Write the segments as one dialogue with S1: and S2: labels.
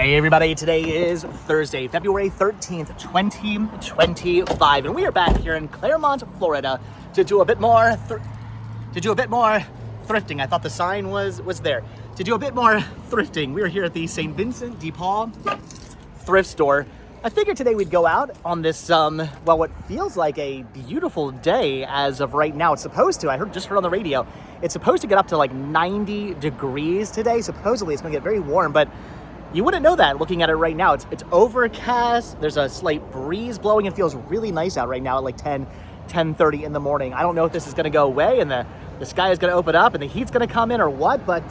S1: Hey everybody, today is Thursday, February 13th, 2025, and we are back here in Clermont, Florida to do a bit more thrifting. I thought the sign was there. To do a bit more thrifting. We are here at the St. Vincent de Paul thrift store. I figured today we'd go out on this, what feels like a beautiful day as of right now. It's supposed to, just heard on the radio, it's supposed to get up to like 90 degrees today. Supposedly it's gonna get very warm, but you wouldn't know that looking at it right now. It's overcast, there's a slight breeze blowing, it feels really nice out right now at like 10:30 in the morning. I don't know if this is gonna go away and the sky is gonna open up and the heat's gonna come in or what, but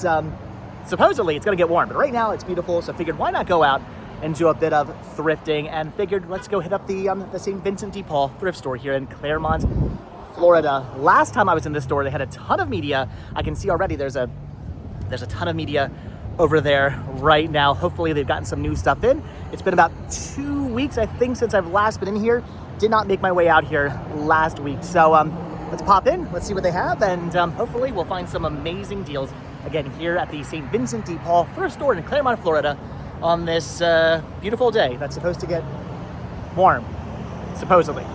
S1: supposedly it's gonna get warm. But right now it's beautiful, so I figured why not go out and do a bit of thrifting, and figured let's go hit up the St. Vincent de Paul thrift store here in Clermont, Florida. Last time I was in this store, they had a ton of media. I can see already there's a ton of media over there right now. Hopefully they've gotten some new stuff in. It's been about 2 weeks, I think, since I've last been in here. Did not make my way out here last week. So let's pop in, let's see what they have, and hopefully we'll find some amazing deals again here at the St. Vincent de Paul thrift store in Clermont, Florida on this beautiful day that's supposed to get warm, supposedly.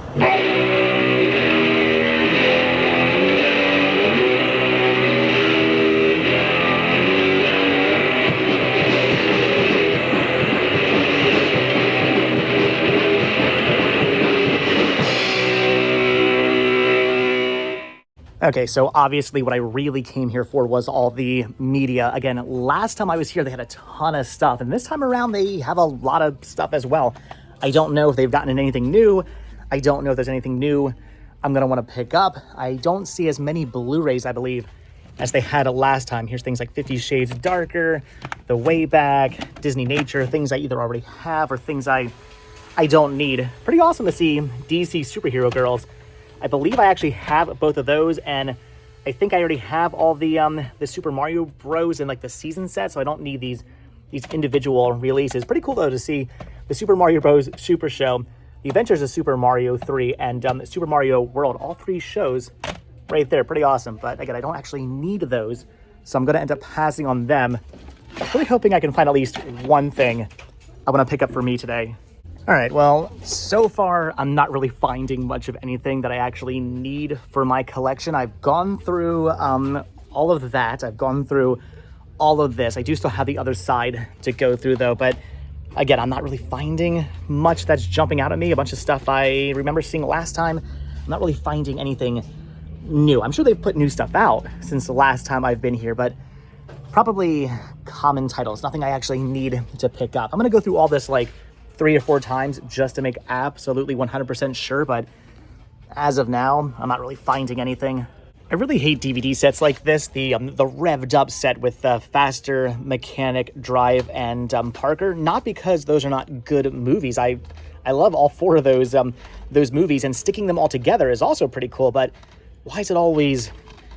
S1: Okay, so obviously what I really came here for was all the media. Again, last time I was here, they had a ton of stuff, and this time around, they have a lot of stuff as well. I don't know if they've gotten anything new. I don't know if there's anything new I'm gonna wanna pick up. I don't see as many Blu-rays, I believe, as they had last time. Here's things like 50 Shades Darker, The Way Back, Disney Nature, things I either already have or things I don't need. Pretty awesome to see DC superhero girls. I believe I actually have both of those, and I think I already have all the Super Mario Bros. And like the season set, so I don't need these individual releases. Pretty cool though to see the Super Mario Bros. Super Show, The Adventures of Super Mario 3, and Super Mario World. All three shows right there. Pretty awesome. But again, I don't actually need those, so I'm going to end up passing on them. Really hoping I can find at least one thing I want to pick up for me today. All right, well, so far, I'm not really finding much of anything that I actually need for my collection. I've gone through all of that. I've gone through all of this. I do still have the other side to go through, though. But again, I'm not really finding much that's jumping out at me. A bunch of stuff I remember seeing last time. I'm not really finding anything new. I'm sure they've put new stuff out since the last time I've been here, but probably common titles. Nothing I actually need to pick up. I'm going to go through all this, like, 3 or 4 times just to make absolutely 100% sure, but as of now, I'm not really finding anything. I really hate DVD sets like this, the revved up set with Faster, Mechanic, Drive, and Parker. Not because those are not good movies. I love all 4 of those movies, and sticking them all together is also pretty cool, but why is it always...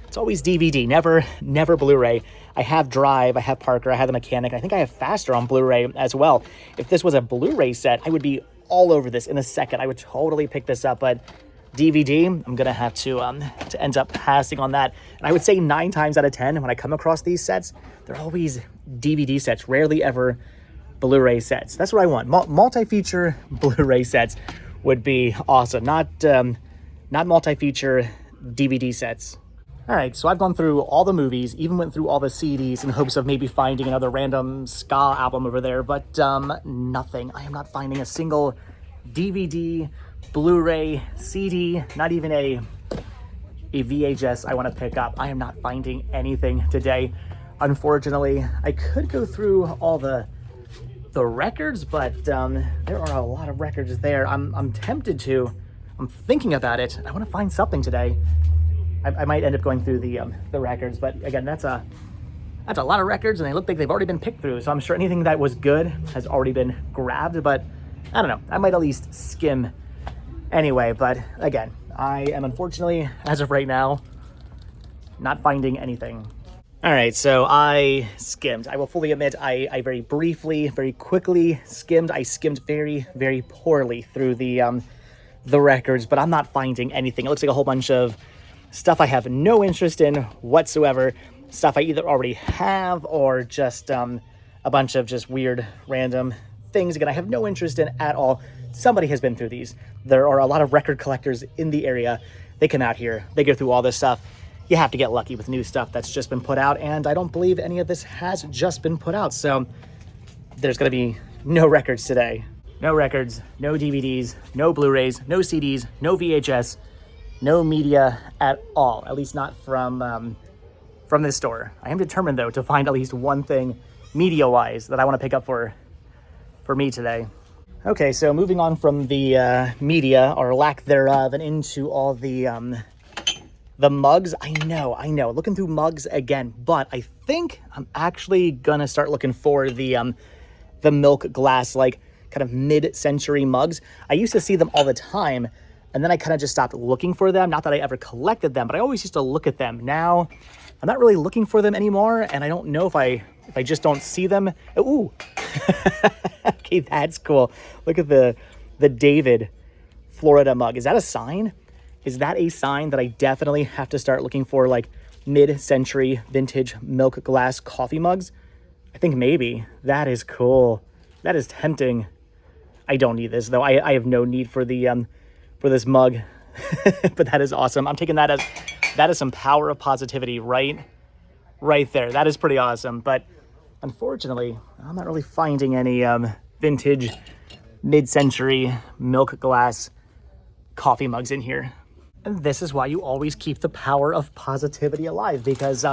S1: It's always DVD, never Blu-ray. I have Drive, I have Parker, I have the Mechanic. I think I have Faster on Blu-ray as well. If this was a Blu-ray set, I would be all over this in a second. I would totally pick this up, but DVD, I'm gonna have to end up passing on that. And I would say 9 times out of 10, when I come across these sets, they're always DVD sets, rarely ever Blu-ray sets. That's what I want. Multi-feature Blu-ray sets would be awesome. Not multi-feature DVD sets. All right, so I've gone through all the movies, even went through all the CDs in hopes of maybe finding another random ska album over there, but nothing. I am not finding a single DVD, Blu-ray, CD, not even a VHS I want to pick up. I am not finding anything today, unfortunately. I could go through all the records, but there are a lot of records there. I'm tempted to. I'm thinking about it. I want to find something today. I might end up going through the records, but again, that's a lot of records, and they look like they've already been picked through. So I'm sure anything that was good has already been grabbed. But I don't know. I might at least skim anyway. But again, I am unfortunately, as of right now, not finding anything. All right, so I skimmed. I will fully admit I very briefly, very quickly skimmed. I skimmed very, very poorly through the records, but I'm not finding anything. It looks like a whole bunch of stuff I have no interest in whatsoever, stuff I either already have or just a a bunch of just weird, random things. Again, I have no interest in at all. Somebody has been through these. There are a lot of record collectors in the area. They come out here, they go through all this stuff. You have to get lucky with new stuff that's just been put out, and I don't believe any of this has just been put out, so there's gonna be no records today. No records, no DVDs, no Blu-rays, no CDs, no VHS, no media at all, at least not from this store. I am determined, though, to find at least one thing media-wise that I want to pick up for me today. Okay, so moving on from the media, or lack thereof, and into all the mugs. I know, looking through mugs again, but I think I'm actually gonna start looking for the milk glass, like, kind of mid-century mugs. I used to see them all the time, and then I kind of just stopped looking for them. Not that I ever collected them, but I always used to look at them. Now, I'm not really looking for them anymore, and I don't know if I just don't see them. Ooh, okay, that's cool. Look at the David Florida mug. Is that a sign? Is that a sign that I definitely have to start looking for, like, mid-century vintage milk glass coffee mugs? I think maybe. That is cool. That is tempting. I don't need this, though. I have no need for the for this mug, but that is awesome. I'm taking that as some power of positivity right there. That is pretty awesome. But unfortunately, I'm not really finding any vintage mid-century milk glass coffee mugs in here. And this is why you always keep the power of positivity alive, because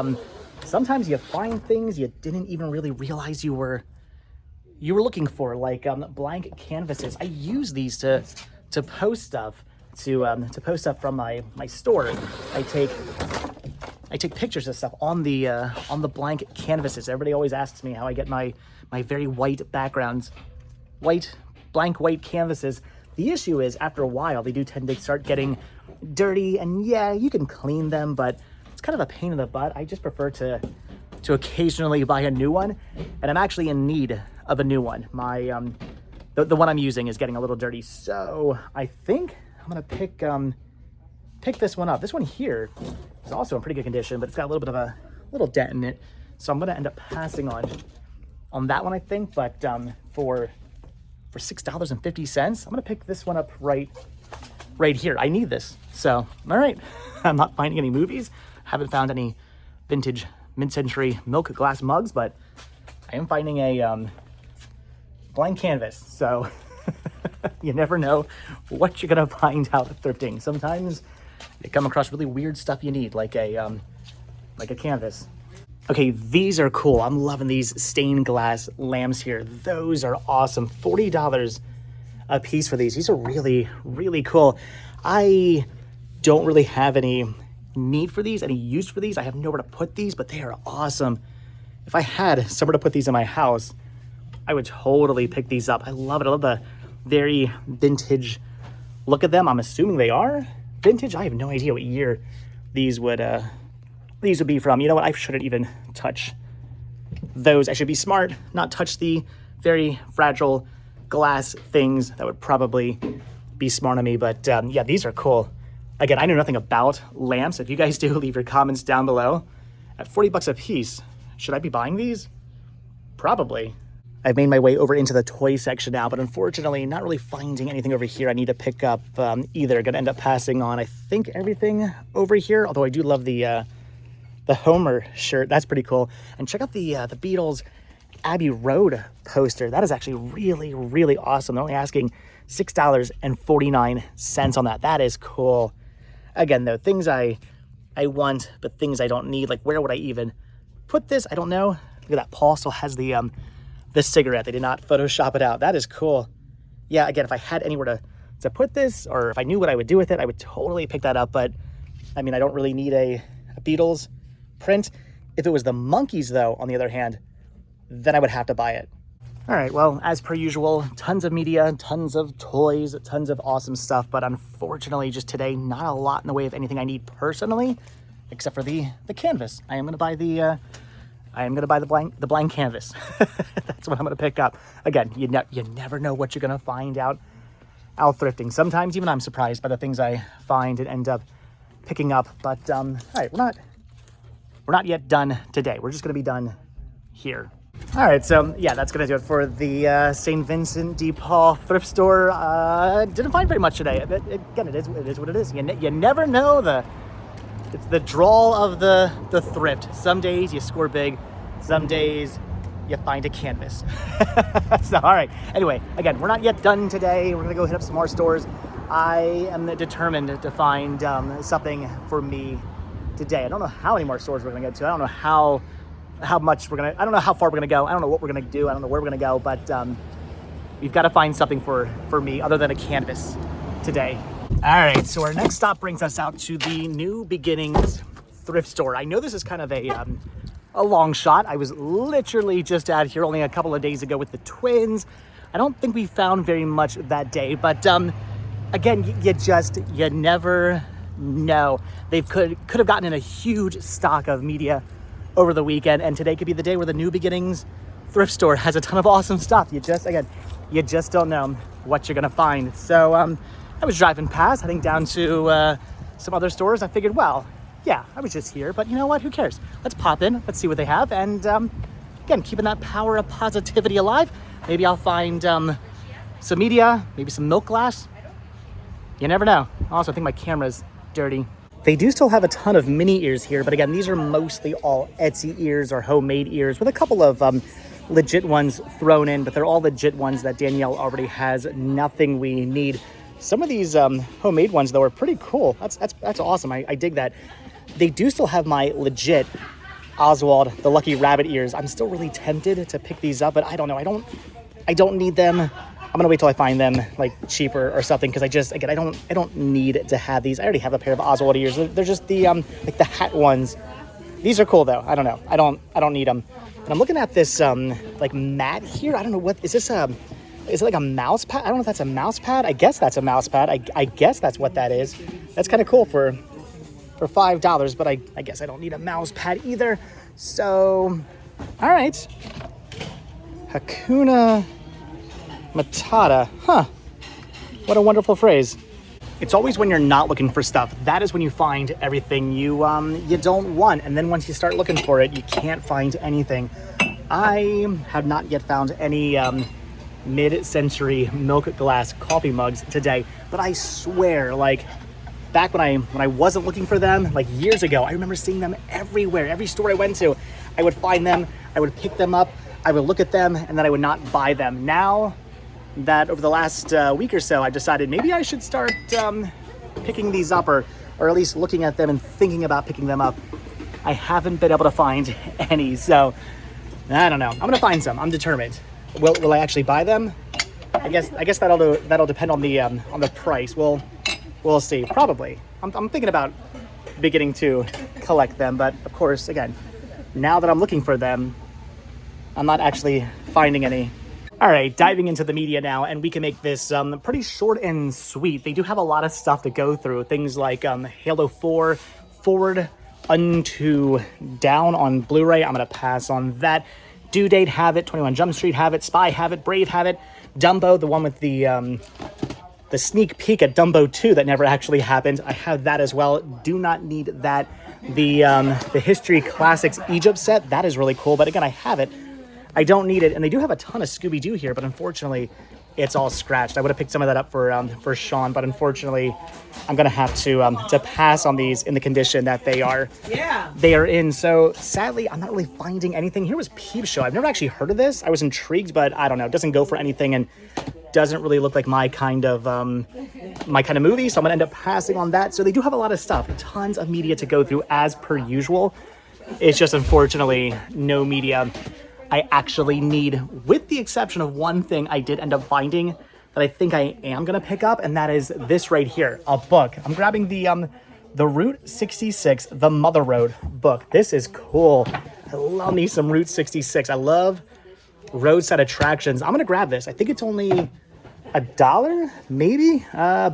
S1: sometimes you find things you didn't even really realize you were looking for, like blank canvases. I use these to post stuff, to post stuff from my store. I take pictures of stuff on the blank canvases. Everybody always asks me how I get my very white backgrounds, blank white canvases. The issue is, after a while, they do tend to start getting dirty, and yeah, you can clean them, but it's kind of a pain in the butt. I just prefer to occasionally buy a new one, and I'm actually in need of a new one. My the one I'm using is getting a little dirty, so I think I'm gonna pick this one up. This one here is also in pretty good condition, but it's got a little bit of a little dent in it, so I'm gonna end up passing on that one, I think. But for $6.50, I'm gonna pick this one up right here. I need this, so all right. I'm not finding any movies, haven't found any vintage mid-century milk glass mugs, but I am finding a blank canvas, so you never know what you're gonna find out thrifting. Sometimes you come across really weird stuff you need, like a canvas. Okay, these are cool. I'm loving these stained glass lamps here. Those are awesome. $40 a piece for these. These are really, really cool. I don't really have any need for these, any use for these. I have nowhere to put these, but they are awesome. If I had somewhere to put these in my house, I would totally pick these up. I love it. I love the very vintage look at them. I'm assuming they are vintage. I have no idea what year these would be from. You know what? I shouldn't even touch those. I should be smart, not touch the very fragile glass things. That would probably be smart of me. But yeah, these are cool. Again, I know nothing about lamps. If you guys do, leave your comments down below. At $40 a piece, should I be buying these? Probably. I've made my way over into the toy section now, but unfortunately not really finding anything over here I need to pick up either. Gonna end up passing on, I think, everything over here, although I do love the Homer shirt. That's pretty cool. And check out the Beatles Abbey Road poster. That is actually really, really awesome. They're only asking $6.49 on that. That is cool. Again, though, things I want, but things I don't need. Like, where would I even put this? I don't know. Look at that. Paul still has the cigarette. They did not Photoshop it out. That is cool. Yeah, again, if I had anywhere to put this, or if I knew what I would do with it, I would totally pick that up. But I mean, I don't really need a Beatles print. If it was the Monkees, though, on the other hand, then I would have to buy it. All right, well, as per usual, tons of media, tons of toys, tons of awesome stuff, but unfortunately, just today, not a lot in the way of anything I need personally, except for the canvas. I am gonna buy the blank canvas. That's what I'm gonna pick up. Again, you never know what you're gonna find out thrifting. Sometimes even I'm surprised by the things I find and end up picking up. But all right, we're not yet done today. We're just gonna be done here. All right, so yeah, that's gonna do it for the St. Vincent de Paul thrift store. Didn't find very much today. Again, it is what it is. You never know. It's the drawl of the thrift. Some days you score big, some days you find a canvas. So, all right. Anyway, again, we're not yet done today. We're gonna go hit up some more stores. I am determined to find something for me today. I don't know how many more stores we're gonna get to. I don't know how much I don't know how far we're gonna go. I don't know what we're gonna do. I don't know where we're gonna go, but we've got to find something for me other than a canvas today. All right, so our next stop brings us out to the New Beginnings thrift store. I know this is kind of a long shot. I was literally just out here only a couple of days ago with the twins. I don't think we found very much that day, but again, you never know. They could have gotten in a huge stock of media over the weekend, and today could be the day where the New Beginnings thrift store has a ton of awesome stuff. You just don't know what you're gonna find. So I was driving past, heading down to some other stores. I figured, well, yeah, I was just here, but you know what? Who cares? Let's pop in, let's see what they have, and again, keeping that power of positivity alive. Maybe I'll find some media, maybe some milk glass. You never know. I also think my camera's dirty. They do still have a ton of mini ears here, but again, these are mostly all Etsy ears or homemade ears with a couple of legit ones thrown in, but they're all legit ones that Danielle already has. Nothing we need. Some of these homemade ones, though, are pretty cool. That's awesome. I dig that. They do still have my legit Oswald, the Lucky Rabbit ears. I'm still really tempted to pick these up, but I don't know. I don't need them. I'm gonna wait till I find them like cheaper or something, because I don't need to have these. I already have a pair of Oswald ears. They're just the like the hat ones. These are cool though. I don't know. I don't need them. And I'm looking at this like mat here. I don't know what is this. Is it like a mouse pad? I don't know if that's a mouse pad. I guess that's a mouse pad. I guess that's what that is. That's kind of cool for $5, but I guess I don't need a mouse pad either. So, all right. Hakuna Matata. Huh. What a wonderful phrase. It's always when you're not looking for stuff. That is when you find everything you don't want. And then once you start looking for it, you can't find anything. I have not yet found any mid-century milk glass coffee mugs today, but I swear, like back when I wasn't looking for them, like years ago, I remember seeing them everywhere. Every store I went to, I would find them, I would pick them up, I would look at them, and then I would not buy them. Now that over the last week or so, I decided maybe I should start picking these up, or at least looking at them and thinking about picking them up. I haven't been able to find any, so I don't know. I'm gonna find some. I'm determined. Will I actually buy them? I guess that'll depend on the price. We'll see. Probably. I'm thinking about beginning to collect them, but of course, again, now that I'm looking for them, I'm not actually finding any. All right, diving into the media now, and we can make this pretty short and sweet. They do have a lot of stuff to go through. Things like Halo 4, Forward Unto Down on Blu-ray. I'm gonna pass on that. Due Date have it, 21 Jump Street have it, Spy have it, Brave have it, Dumbo, the one with the sneak peek at Dumbo 2 that never actually happened. I have that as well. Do not need that. The History Classics Egypt set, that is really cool, but again, I have it. I don't need it, and they do have a ton of Scooby-Doo here, but unfortunately, it's all scratched. I would have picked some of that up for Sean, but unfortunately, I'm gonna have to pass on these in the condition that they are. Yeah. They are in. So sadly, I'm not really finding anything. Here was Peep Show. I've never actually heard of this. I was intrigued, but I don't know. It doesn't go for anything, and doesn't really look like my kind of movie. So I'm gonna end up passing on that. So they do have a lot of stuff, tons of media to go through as per usual. It's just unfortunately no media I actually need, with the exception of one thing I did end up finding that I think I am gonna pick up, and that is this right here, a book. I'm grabbing the Route 66, the Mother Road book. This is cool. I love me some Route 66. I love roadside attractions. I'm gonna grab this. I think it's only $1, maybe?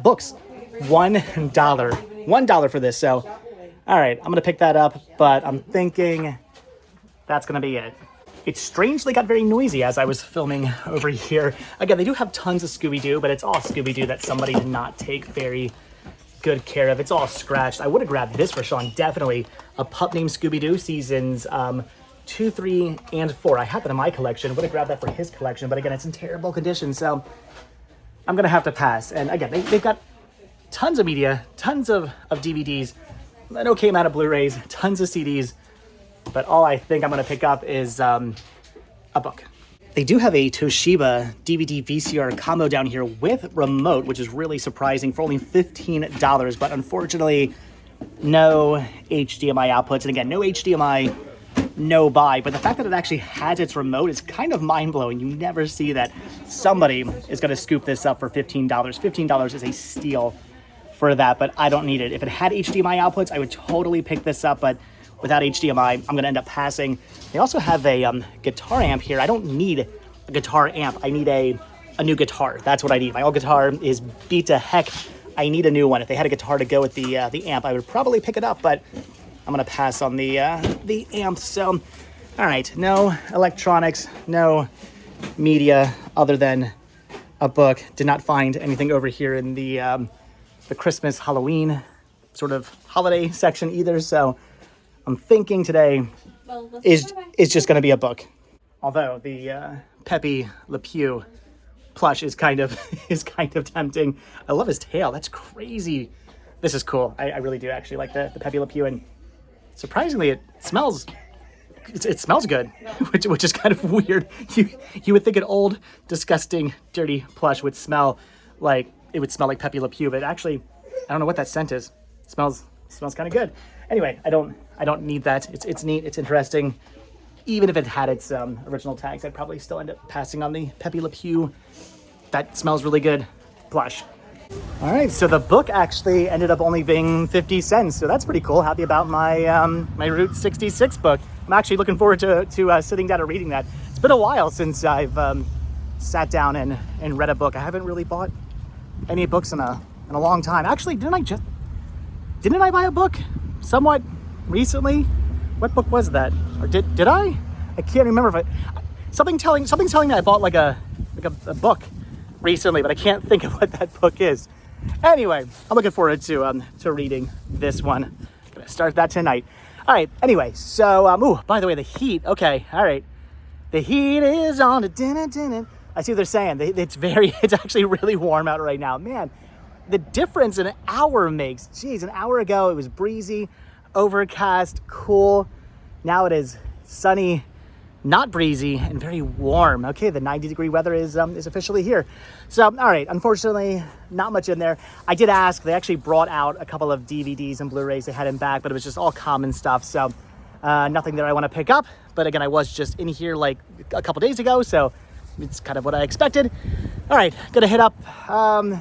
S1: Books, $1. $1 for this, so all right, I'm gonna pick that up, but I'm thinking that's gonna be it. It strangely got very noisy as I was filming over here. Again, they do have tons of Scooby-Doo, but it's all Scooby-Doo that somebody did not take very good care of. It's all scratched. I would have grabbed this for Sean, definitely. A Pup Named Scooby-Doo, seasons 2, 3, and 4. I have that in my collection. Would have grabbed that for his collection, but again, it's in terrible condition, so I'm gonna have to pass. And again, they've got tons of media, tons of DVDs, an okay amount of Blu-rays, tons of CDs, but all I think I'm gonna pick up is a book. They do have a Toshiba DVD VCR combo down here with remote, which is really surprising, for only $15, but unfortunately, no HDMI outputs. And again, no HDMI, no buy. But the fact that it actually has its remote is kind of mind-blowing. You never see that. Somebody is going to scoop this up for $15. $15 is a steal for that, but I don't need it. If it had HDMI outputs, I would totally pick this up, but without HDMI, I'm going to end up passing. They also have a guitar amp here. I don't need a guitar amp. I need a new guitar. That's what I need. My old guitar is beat to heck. I need a new one. If they had a guitar to go with the amp, I would probably pick it up, but I'm going to pass on the amp. So, all right, no electronics, no media other than a book. Did not find anything over here in the Christmas, Halloween sort of holiday section either, so I'm thinking today is just going to be a book. Although the Pepe Le Pew plush is kind of tempting. I love his tail. That's crazy. This is cool. I really do actually like the Pepe Le Pew, and surprisingly, it smells good, which is kind of weird. You would think an old, disgusting, dirty plush would smell like Pepe Le Pew, but actually, I don't know what that scent is. It smells kind of good. Anyway, I don't need that. It's neat. It's interesting. Even if it had its original tags, I'd probably still end up passing on the Pepe Le Pew. That smells really good plush. All right, so the book actually ended up only being 50 cents, so that's pretty cool. Happy about my my Route 66 book. I'm actually looking forward to sitting down and reading that. It's been a while since I've sat down and read a book. I haven't really bought any books in a long time. Actually, didn't I buy a book somewhat recently? What book was that? Or did I? I can't remember if something telling me I bought like a book recently, but I can't think of what that book is. Anyway, I'm looking forward to reading this one. I'm gonna start that tonight. All right. Anyway, so by the way, the heat. Okay. All right. The heat is on. I see what they're saying. It's actually really warm out right now. Man, the difference an hour makes. Geez, an hour ago it was breezy, overcast, cool. Now it is sunny, not breezy, and very warm. Okay, the 90-degree weather is officially here. So, all right, unfortunately, not much in there. I did ask. They actually brought out a couple of DVDs and Blu-rays they had in back, but it was just all common stuff. So, nothing that I want to pick up. But again, I was just in here like a couple days ago, so it's kind of what I expected. All right, gonna hit up, I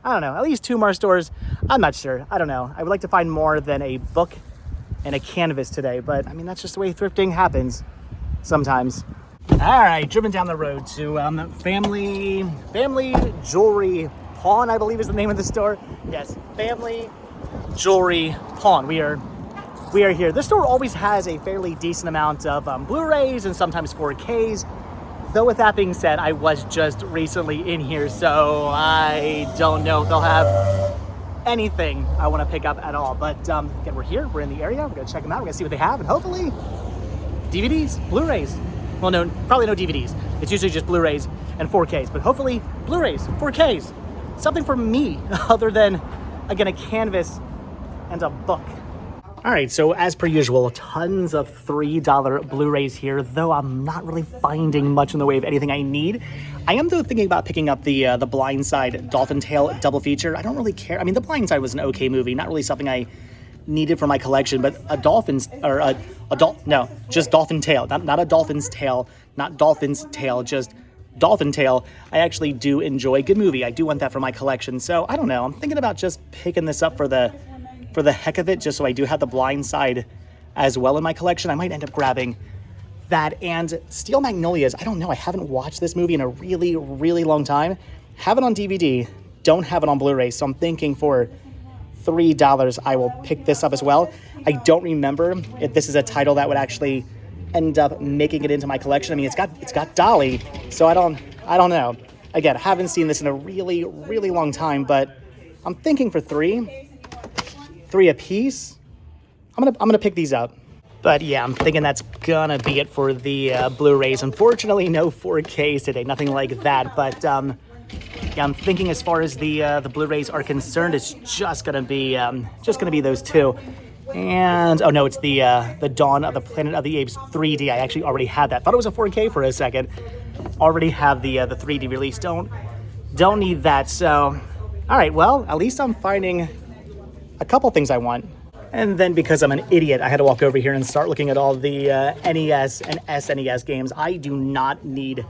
S1: don't know, at least 2 more stores. I'm not sure. I don't know. I would like to find more than a book and a canvas today, but I mean, that's just the way thrifting happens sometimes. All right, driven down the road to Family Jewelry Pawn, I believe is the name of the store. Yes, Family Jewelry Pawn. We are here. This store always has a fairly decent amount of Blu-rays and sometimes 4Ks. Though with that being said, I was just recently in here, so I don't know if they'll have anything I want to pick up at all. But again, we're here, we're in the area, we're gonna check them out, we're gonna see what they have, and hopefully DVDs, Blu-rays. Well, no, probably no DVDs. It's usually just Blu-rays and 4Ks, but hopefully Blu-rays, 4Ks, something for me other than, again, a canvas and a book. All right, so as per usual, tons of $3 Blu-rays here, though I'm not really finding much in the way of anything I need. I am, though, thinking about picking up the Blind Side Dolphin Tale double feature. I don't really care. I mean, The Blind Side was an okay movie, not really something I needed for my collection, but just Dolphin Tale, not a Dolphin's Tale, not Dolphin's Tale, just Dolphin Tale. I actually do enjoy. Good movie. I do want that for my collection, so I don't know. I'm thinking about just picking this up for the heck of it, just so I do have the Blind Side as well in my collection. I might end up grabbing that and Steel Magnolias. I don't know. I haven't watched this movie in a really, really long time. Have it on DVD. Don't have it on Blu-ray. So I'm thinking for $3, I will pick this up as well. I don't remember if this is a title that would actually end up making it into my collection. I mean, it's got Dolly, so I don't know. Again, I haven't seen this in a really, really long time, but I'm thinking for three a piece. I'm gonna pick these up. But yeah, I'm thinking that's gonna be it for the Blu-rays. Unfortunately, no 4Ks today, nothing like that. But yeah, I'm thinking as far as the Blu-rays are concerned, it's just gonna be those two. And oh no, it's the Dawn of the Planet of the Apes 3D. I actually already had that. Thought it was a 4K for a second. Already have the 3D release. Don't need that. So, all right. Well, at least I'm finding a couple things I want. And then because I'm an idiot, I had to walk over here and start looking at all the NES and SNES games. I do not need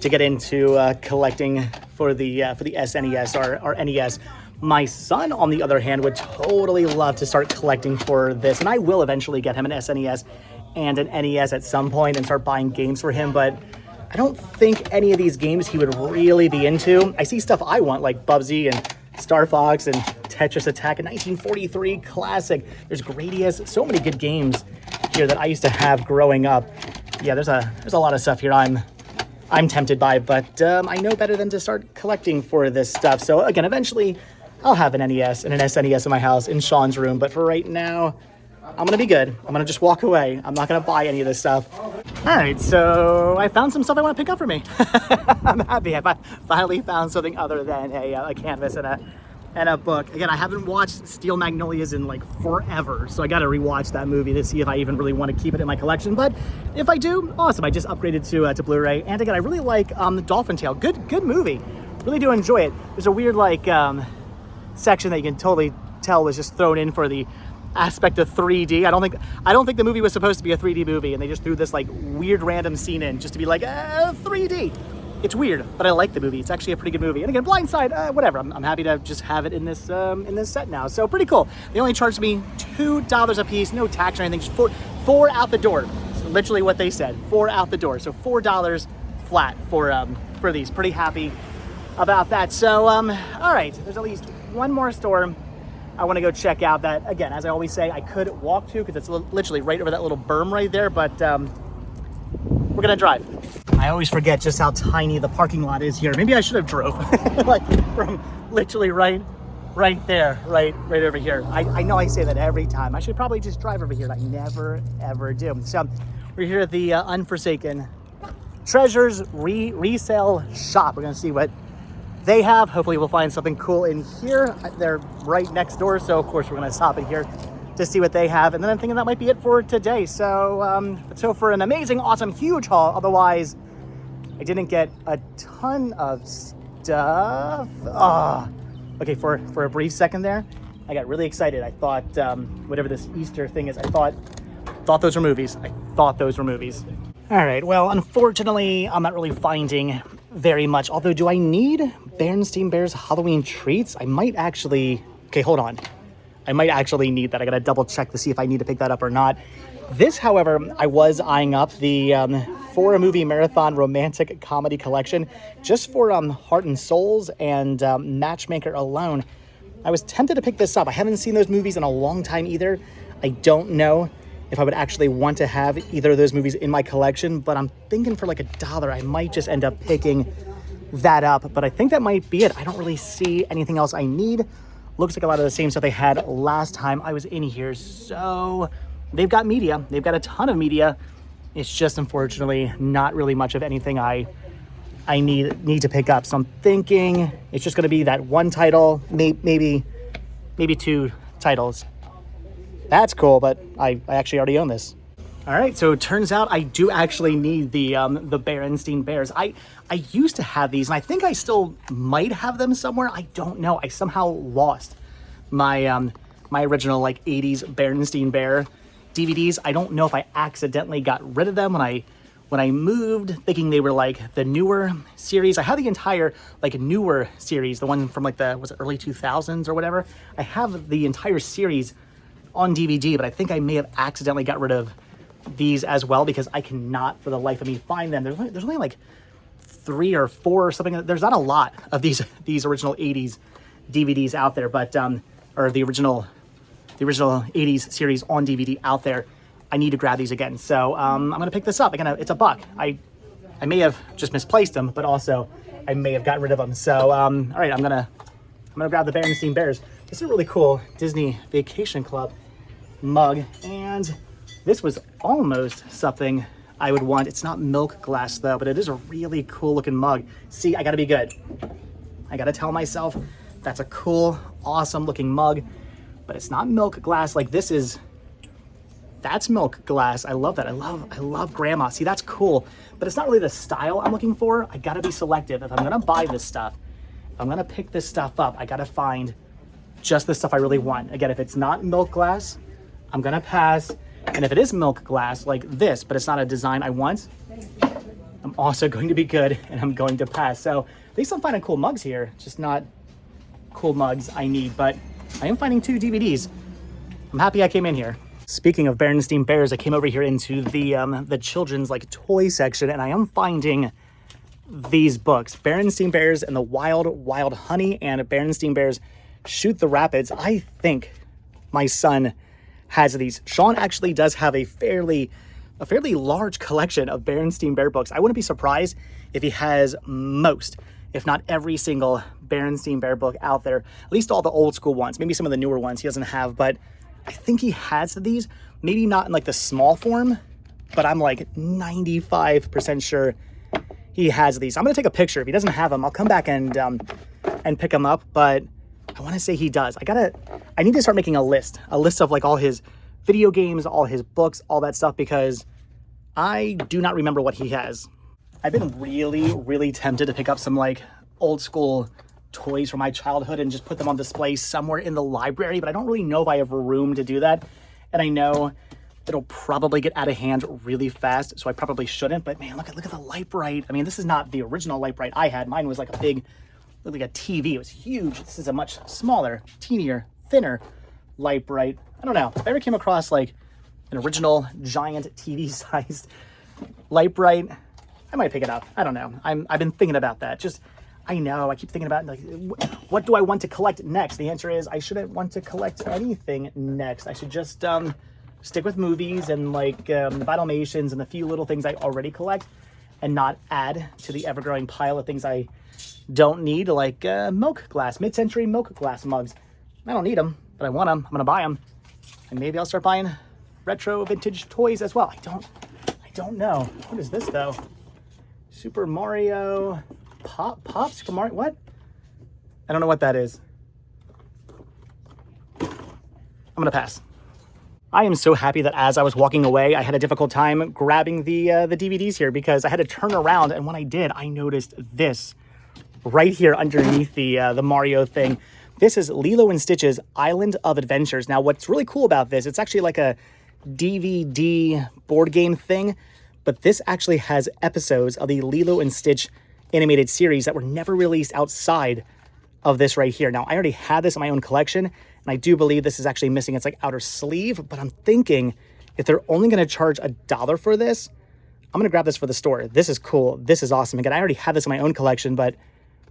S1: to get into collecting for the SNES or NES. My son, on the other hand, would totally love to start collecting for this, and I will eventually get him an SNES and an NES at some point and start buying games for him, but I don't think any of these games he would really be into. I see stuff I want, like Bubsy and Star Fox and Tetris Attack, a 1943 classic. There's Gradius, so many good games here that I used to have growing up. Yeah, there's a lot of stuff here I'm tempted by, but I know better than to start collecting for this stuff. So again, eventually I'll have an NES and an SNES in my house in Sean's room, but for right now, I'm gonna be good. I'm gonna just walk away. I'm not gonna buy any of this stuff. All right, so I found some stuff I want to pick up for me. I'm happy I finally found something other than a canvas and a book. Again, I haven't watched Steel Magnolias in like forever, so I got to rewatch that movie to see if I even really want to keep it in my collection. But if I do, awesome. I just upgraded to Blu-ray, and again, I really like the Dolphin Tale. Good movie. Really do enjoy it. There's a weird like section that you can totally tell was just thrown in for the aspect of 3D. I don't think the movie was supposed to be a 3D movie, and they just threw this like weird random scene in just to be like 3D. It's weird, but I like the movie. It's actually a pretty good movie. And again, Blindside, whatever. I'm happy to just have it in this set now. So pretty cool. They only charged me $2 a piece, no tax or anything. Just four out the door. It's literally what they said. 4 out the door. So $4 flat for these. Pretty happy about that. So all right, there's at least one more store I want to go check out that, again, as I always say, I could walk to because it's literally right over that little berm right there, but we're gonna drive. I always forget just how tiny the parking lot is here. Maybe I should have drove like from literally right there, right over here. I know I say that every time. I should probably just drive over here, and I never ever do. So we're here at the Unforsaken Treasures resale shop. We're gonna see what they have. Hopefully we'll find something cool in here. They're right next door, so of course we're gonna stop in here to see what they have. And then I'm thinking that might be it for today. So let's hope for an amazing, awesome, huge haul. Otherwise, I didn't get a ton of stuff. Okay, for a brief second there, I got really excited. I thought whatever this Easter thing is, I thought those were movies. I thought those were movies. All right, well, unfortunately, I'm not really finding very much. Although, do I need Berenstain Bears Halloween treats? I might actually, okay, hold on. I might actually need that. I gotta double check to see if I need to pick that up or not. This, however, I was eyeing up the 4-movie marathon romantic comedy collection just for Heart and Souls and Matchmaker alone. I was tempted to pick this up. I haven't seen those movies in a long time either. I don't know if I would actually want to have either of those movies in my collection, but I'm thinking for like $1, I might just end up picking that up. But I think that might be it. I don't really see anything else I need. Looks like a lot of the same stuff they had last time I was in here. So they've got media. They've got a ton of media. It's just unfortunately not really much of anything I need to pick up. So I'm thinking it's just going to be that one title, maybe 2 titles. That's cool, but I actually already own this. All right, so it turns out I do actually need the Berenstain Bears. I used to have these, and I think I still might have them somewhere. I don't know. I somehow lost my my original like 80s Berenstain Bear DVDs. I don't know if I accidentally got rid of them when I moved, thinking they were like the newer series. I have the entire like newer series, the one from like was it early 2000s or whatever. I have the entire series on DVD, but I think I may have accidentally got rid of these as well because I cannot for the life of me find them. There's only like 3 or 4 or something. There's not a lot of these original 80s DVDs out there, but or the original 80s series on DVD out there. I need to grab these again. So I'm gonna pick this up. Again, it's $1. I may have just misplaced them, but also I may have gotten rid of them. So all right, I'm gonna grab the Berenstain Bears. This is a really cool Disney Vacation Club mug, and This was almost something I would want. It's not milk glass though, but it is a really cool looking mug. See, I gotta be good. I gotta tell myself that's a cool, awesome looking mug, but it's not milk glass like this is. That's milk glass. I love that. I love grandma. See, that's cool, but it's not really the style I'm looking for. I gotta be selective. If I'm gonna buy this stuff, if I'm gonna pick this stuff up, I gotta find just the stuff I really want. Again, if it's not milk glass, I'm gonna pass. And if it is milk glass like this, but it's not a design I want, I'm also going to be good and I'm going to pass. So at least I'm finding cool mugs here, just not cool mugs I need, but I am finding 2 DVDs. I'm happy I came in here. Speaking of Berenstain Bears, I came over here into the children's like toy section, and I am finding these books, Berenstain Bears and the Wild Honey and Berenstain Bears Shoot the Rapids. I think my son has these. Sean actually does have a fairly large collection of Berenstain Bear books. I wouldn't be surprised if he has most, if not every single Berenstain Bear book out there, at least all the old school ones, maybe some of the newer ones he doesn't have, but I think he has these, maybe not in like the small form, but I'm like 95% sure he has these. I'm gonna take a picture. If he doesn't have them, I'll come back and pick them up, but I wanna say he does. I need to start making a list of like all his video games, all his books, all that stuff, because I do not remember what he has. I've been really tempted to pick up some like old school toys from my childhood and just put them on display somewhere in the library, but I don't really know if I have room to do that. And I know it'll probably get out of hand really fast, so I probably shouldn't. But man, look at the Light Bright. I mean, this is not the original Light Bright I had. Mine was like a big, looked like a TV. It was huge. This is a much smaller, teenier, thinner Light Bright. I don't know. If I ever came across like an original giant TV-sized Light Bright, I might pick it up. I don't know. I've been thinking about that. I know, I keep thinking about like, what do I want to collect next? The answer is I shouldn't want to collect anything next. I should just stick with movies and like the Vitalmations and the few little things I already collect, and not add to the ever-growing pile of things I don't need, like milk glass, mid-century milk glass mugs. I don't need them, but I want them. I'm gonna buy them, and maybe I'll start buying retro vintage toys as well. I don't know. What is this though? Super Mario. Pops? What? I don't know what that is. I'm gonna pass. I am so happy that as I was walking away, I had a difficult time grabbing the DVDs here, because I had to turn around, and when I did, I noticed this right here underneath the Mario thing. This is Lilo and Stitch's Island of Adventures. Now, what's really cool about this, it's actually like a DVD board game thing, but this actually has episodes of the Lilo and Stitch animated series that were never released outside of this right here. Now, I already had this in my own collection, and I do believe this is actually missing its like outer sleeve, but I'm thinking if they're only gonna charge $1 for this, I'm gonna grab this for the store. This is cool. This is awesome. Again, I already have this in my own collection, but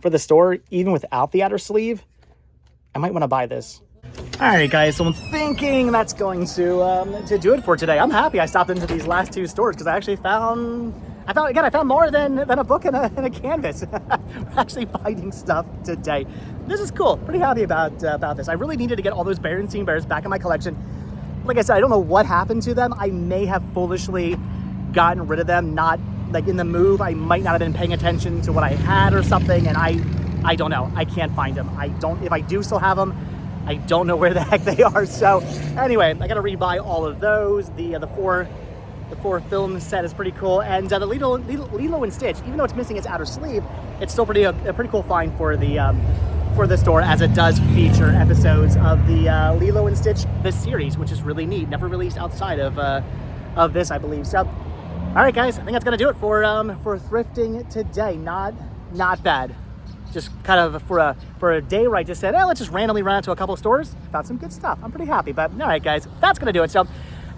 S1: for the store, even without the outer sleeve, I might wanna buy this. All right, guys, so I'm thinking that's going to do it for today. I'm happy I stopped into these last 2 stores, because I actually found more than a book and a canvas. We're actually finding stuff today. This is cool. Pretty happy about this. I really needed to get all those Berenstain Bears back in my collection. Like I said, I don't know what happened to them. I may have foolishly gotten rid of them. Not like in the move, I might not have been paying attention to what I had or something, and I don't know. I can't find them. If I do still have them, I don't know where the heck they are. So anyway, I gotta rebuy all of those. The four film set is pretty cool, and the Lilo and Stitch, even though it's missing its outer sleeve, it's still a pretty cool find for the store, as it does feature episodes of the Lilo and Stitch this series, which is really neat. Never released outside of this, I believe. So, all right, guys, I think that's gonna do it for thrifting today. Not bad. Just kind of for a day where I just said, let's just randomly run out to a couple of stores. Found some good stuff. I'm pretty happy. But all right, guys, that's gonna do it. So,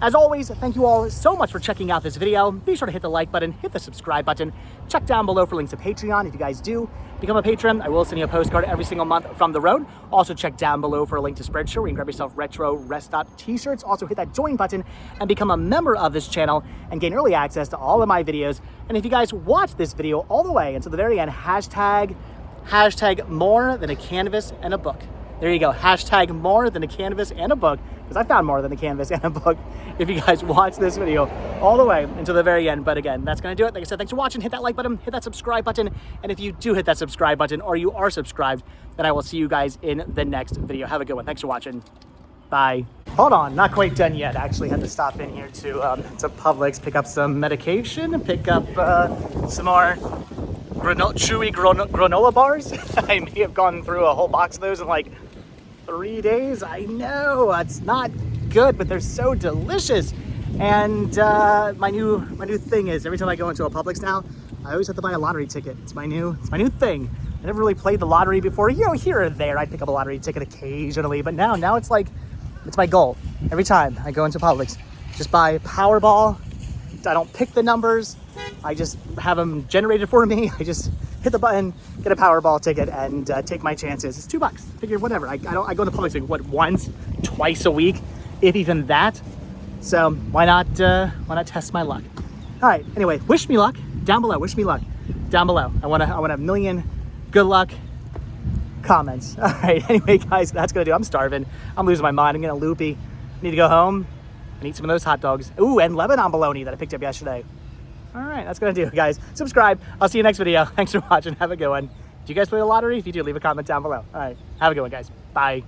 S1: as always, thank you all so much for checking out this video. Be sure to hit the like button, hit the subscribe button. Check down below for links to Patreon. If you guys do become a patron, I will send you a postcard every single month from the road. Also, check down below for a link to Spreadshirt, where you can grab yourself retro rest stop t-shirts. Also, hit that join button and become a member of this channel and gain early access to all of my videos. And if you guys watch this video all the way until the very end, hashtag more than a canvas and a book. There you go. Hashtag more than a canvas and a book, because I found more than a canvas and a book if you guys watch this video all the way until the very end. But again, that's going to do it. Like I said, thanks for watching. Hit that like button, hit that subscribe button. And if you do hit that subscribe button or you are subscribed, then I will see you guys in the next video. Have a good one. Thanks for watching. Bye. Hold on, not quite done yet. I actually had to stop in here to Publix, pick up some medication, pick up some more chewy granola bars. I may have gone through a whole box of those in like 3 days. I know, it's not good, but they're so delicious. And my new thing is, every time I go into a Publix now, I always have to buy a lottery ticket. It's my new thing. I never really played the lottery before. You know, here or there, I'd pick up a lottery ticket occasionally, but now it's like, it's my goal. Every time I go into Publix, just buy Powerball. I don't pick the numbers. I just have them generated for me. I just hit the button, get a Powerball ticket, and take my chances. It's $2. Figure whatever. I go into Publix like, what, once, twice a week, if even that. So why not test my luck? All right. Anyway, wish me luck down below. Wish me luck down below. I want a million good luck comments. All right. Anyway, guys, that's gonna do. I'm starving. I'm losing my mind. I'm getting loopy. Need to go home and eat some of those hot dogs. Ooh, and Lebanon bologna that I picked up yesterday. All right, that's gonna do, guys. Subscribe. I'll see you next video. Thanks for watching. Have a good one. Do you guys play the lottery? If you do, leave a comment down below. All right, have a good one, guys. Bye.